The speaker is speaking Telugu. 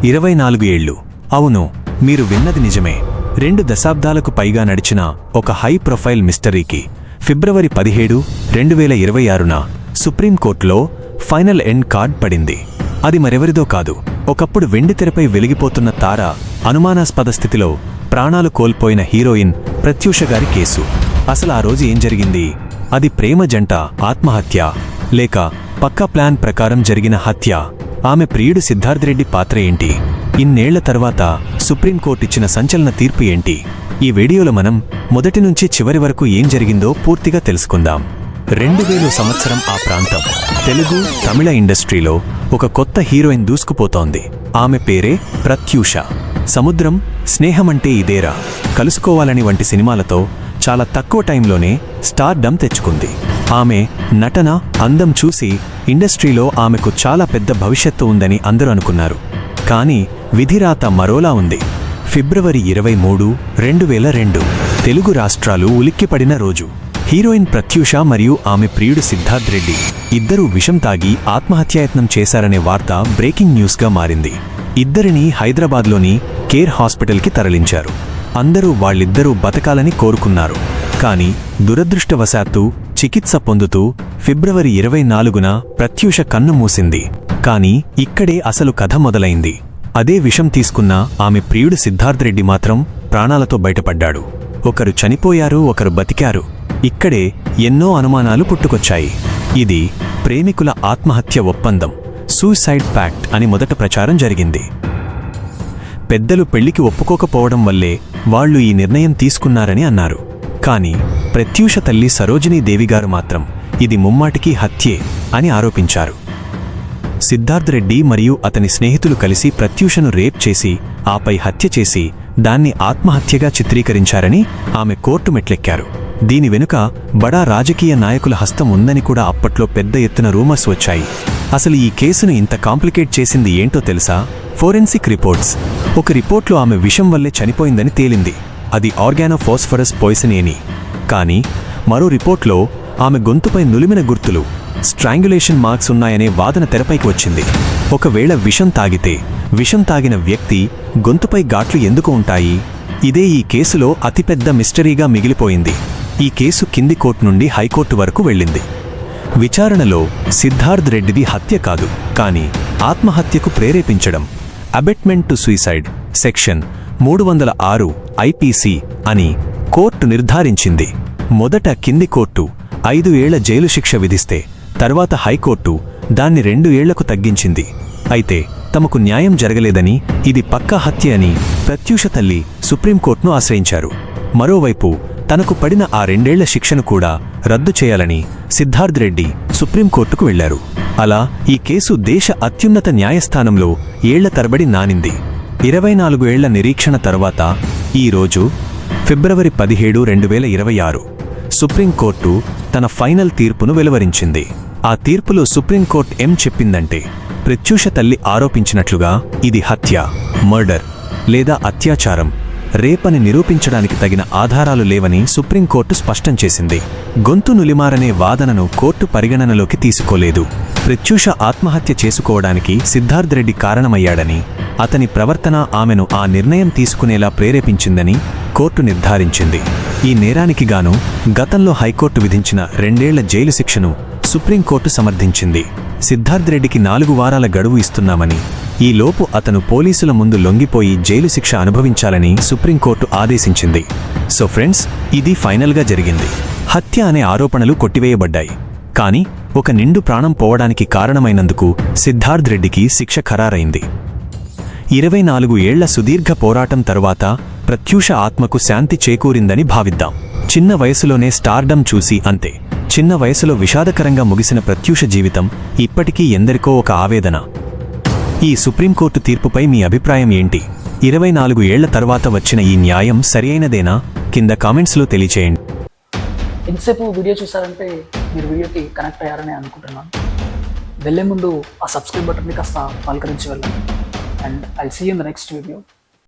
24 ఏళ్లు. అవును, మీరు విన్నది నిజమే. 2 దశాబ్దాలకు పైగా నడిచిన ఒక హై ప్రొఫైల్ మిస్టరీకి ఫిబ్రవరి 17, 2026న సుప్రీంకోర్టులో ఫైనల్ ఎండ్ కార్డ్ పడింది. అది మరెవరిదో కాదు, ఒకప్పుడు వెండితెరపై వెలిగిపోతున్న తార, అనుమానాస్పద స్థితిలో ప్రాణాలు కోల్పోయిన హీరోయిన్ ప్రత్యూష గారి కేసు. అసలు ఆ రోజు ఏం జరిగింది? అది ప్రేమ జంట ఆత్మహత్య, లేక పక్కా ప్లాన్ ప్రకారం జరిగిన హత్య? ఆమె ప్రియుడు సిద్ధార్థ్ రెడ్డి పాత్ర ఏంటి? ఇన్నేళ్ల తర్వాత సుప్రీంకోర్టు ఇచ్చిన సంచలన తీర్పు ఏంటి? ఈ వీడియోలో మనం మొదటి నుంచి చివరి వరకు ఏం జరిగిందో పూర్తిగా తెలుసుకుందాం. 2000 సంవత్సరం ఆ ప్రాంతం. తెలుగు, తమిళ ఇండస్ట్రీలో ఒక కొత్త హీరోయిన్ దూసుకుపోతోంది. ఆమె పేరే ప్రత్యూష. సముద్రం, స్నేహమంటే ఇదేరా, కలుసుకోవాలని వంటి సినిమాలతో చాలా తక్కువ టైంలోనే స్టార్డమ్ తెచ్చుకుంది. ఆమె నటన, అందం చూసి ఇండస్ట్రీలో ఆమెకు చాలా పెద్ద భవిష్యత్తు ఉందని అందరూ అనుకున్నారు. కానీ విధిరాత మరోలా ఉంది. ఫిబ్రవరి 23, 2002 తెలుగు రాష్ట్రాలు ఉలిక్కిపడిన రోజు. హీరోయిన్ ప్రత్యూష మరియు ఆమె ప్రియుడు సిద్ధార్థ్ రెడ్డి ఇద్దరూ విషం తాగి ఆత్మహత్యాయత్నం చేశారనే వార్త బ్రేకింగ్ న్యూస్గా మారింది. ఇద్దరినీ హైదరాబాద్లోని కేర్ హాస్పిటల్కి తరలించారు. అందరూ వాళ్ళిద్దరూ బతకాలని కోరుకున్నారు. కానీ దురదృష్టవశాత్తు చికిత్స పొందుతూ ఫిబ్రవరి 24న ప్రత్యూష కన్ను మూసింది. కానీ ఇక్కడే అసలు కథ మొదలైంది. అదే విషం తీసుకున్న ఆమె ప్రియుడు సిద్ధార్థ్ రెడ్డి మాత్రం ప్రాణాలతో బయటపడ్డాడు. ఒకరు చనిపోయారు, ఒకరు బతికారు. ఇక్కడే ఎన్నో అనుమానాలు పుట్టుకొచ్చాయి. ఇది ప్రేమికుల ఆత్మహత్య ఒప్పందం, సూసైడ్ ప్యాక్ట్ అని మొదట ప్రచారం జరిగింది. పెద్దలు పెళ్లికి ఒప్పుకోకపోవడం వల్లే వాళ్లు ఈ నిర్ణయం తీసుకున్నారని అన్నారు. కానీ ప్రత్యూష తల్లి సరోజినీదేవిగారు మాత్రం ఇది ముమ్మాటికీ హత్యే అని ఆరోపించారు. సిద్ధార్థ్ రెడ్డి మరియు అతని స్నేహితులు కలిసి ప్రత్యూషను రేప్ చేసి, ఆపై హత్య చేసి దాన్ని ఆత్మహత్యగా చిత్రీకరించారని ఆమె కోర్టు మెట్లెక్కారు. దీని వెనుక బడా రాజకీయ నాయకుల హస్తం ఉందని కూడా అప్పట్లో పెద్ద ఎత్తున రూమర్స్ వచ్చాయి. అసలు ఈ కేసును ఇంత కాంప్లికేట్ చేసింది ఏంటో తెలుసా? Forensic reports. ఒక రిపోర్ట్లో ఆమె విషం వల్లే చనిపోయిందని తేలింది. అది ఆర్గానోఫాస్ఫరస్ పాయిజన్ అని. కానీ మరో రిపోర్ట్లో ఆమె గొంతుపై నులిమిన గుర్తులు, స్ట్రాంగులేషన్ మార్క్స్ ఉన్నాయనే వాదన తెరపైకి వచ్చింది. ఒకవేళ విషం తాగితే విషం తాగిన వ్యక్తి గొంతుపై ఘాట్లు ఎందుకు ఉంటాయి? ఇదే ఈ కేసులో అతిపెద్ద మిస్టరీగా మిగిలిపోయింది. ఈ కేసు కింది కోర్టు నుండి హైకోర్టు వరకు వెళ్ళింది. విచారణలో సిద్ధార్థ్ రెడ్డిది హత్య కాదు, కానీ ఆత్మహత్యకు ప్రేరేపించడం, abetment to suicide section 306 IPC అని కోర్టు నిర్ధారించింది. మొదట కింది కోర్టు 5 ఏళ్ల జైలు శిక్ష విధిస్తే తర్వాత హైకోర్టు దాన్ని 2 ఏళ్లకు తగ్గించింది. అయితే తమకు న్యాయం జరగలేదని, ఇది పక్కా హత్య అని ప్రత్యూష తల్లి సుప్రీంకోర్టును ఆశ్రయించారు. మరోవైపు తనకు పడిన ఆ 2 ఏళ్ల శిక్షను కూడా రద్దు చేయాలని సిద్ధార్థ్ రెడ్డి సుప్రీంకోర్టుకు వెళ్లారు. అలా ఈ కేసు దేశ అత్యున్నత న్యాయస్థానంలో ఏళ్ల తరబడి నానింది. 24 ఏళ్ల నిరీక్షణ తర్వాత ఈరోజు ఫిబ్రవరి 17, 2026 సుప్రీంకోర్టు తన ఫైనల్ తీర్పును వెలువరించింది. ఆ తీర్పులో సుప్రీంకోర్టు ఏం చెప్పిందంటే, ప్రత్యూష తల్లి ఆరోపించినట్లుగా ఇది హత్య, మర్డర్ లేదా అత్యాచారం, రేపని నిరూపించడానికి తగిన ఆధారాలు లేవని సుప్రీంకోర్టు స్పష్టం చేసింది. గొంతు నులిమారనే వాదనను కోర్టు పరిగణనలోకి తీసుకోలేదు. ప్రత్యూష ఆత్మహత్య చేసుకోవడానికి సిద్ధార్థ్ రెడ్డి కారణమయ్యాడని, అతని ప్రవర్తన ఆమెను ఆ నిర్ణయం తీసుకునేలా ప్రేరేపించిందని కోర్టు నిర్ధారించింది. ఈ నేరానికి గాను గతంలో హైకోర్టు విధించిన 2 ఏళ్ల జైలు శిక్షను సుప్రీంకోర్టు సమర్థించింది. సిద్ధార్థ్ రెడ్డికి 4 వారాల గడువు ఇస్తున్నామని, ఈలోపు అతను పోలీసుల ముందు లొంగిపోయి జైలు శిక్ష అనుభవించాలని సుప్రీంకోర్టు ఆదేశించింది. సో ఫ్రెండ్స్, ఇది ఫైనల్గా జరిగింది. హత్య అనే ఆరోపణలు కొట్టివేయబడ్డాయి. కానీ ఒక నిండు ప్రాణం పోవడానికి కారణమైనందుకు సిద్ధార్థ్ రెడ్డికి శిక్ష ఖరారైంది. 24 ఏళ్ల సుదీర్ఘ పోరాటం తరువాత ప్రత్యూష ఆత్మకు శాంతి చేకూరిందని భావిద్దాం. చిన్న వయసులోనే స్టార్డమ్ చూసి అంతే, చిన్న వయసులో విషాదకరంగా ముగిసిన ప్రత్యూష జీవితం ఇప్పటికీ ఎందరికో ఒక ఆవేదన. ఈ సుప్రీంకోర్టు తీర్పుపై మీ అభిప్రాయం ఏంటి? 24 ఏళ్ల తర్వాత వచ్చిన ఈ న్యాయం సరియైనదేనా? కింద కామెంట్స్లో తెలియచేయండి. ఎంతసేపు వీడియో చూసారంటే మీరు వీడియోకి కనెక్ట్ అయ్యారని అనుకుంటున్నాను. వెళ్ళే ముందు ఆ సబ్స్క్రైబ్ బటన్ని కాస్త పలకరించి వెళ్ళండి. And I'll see you in the next video.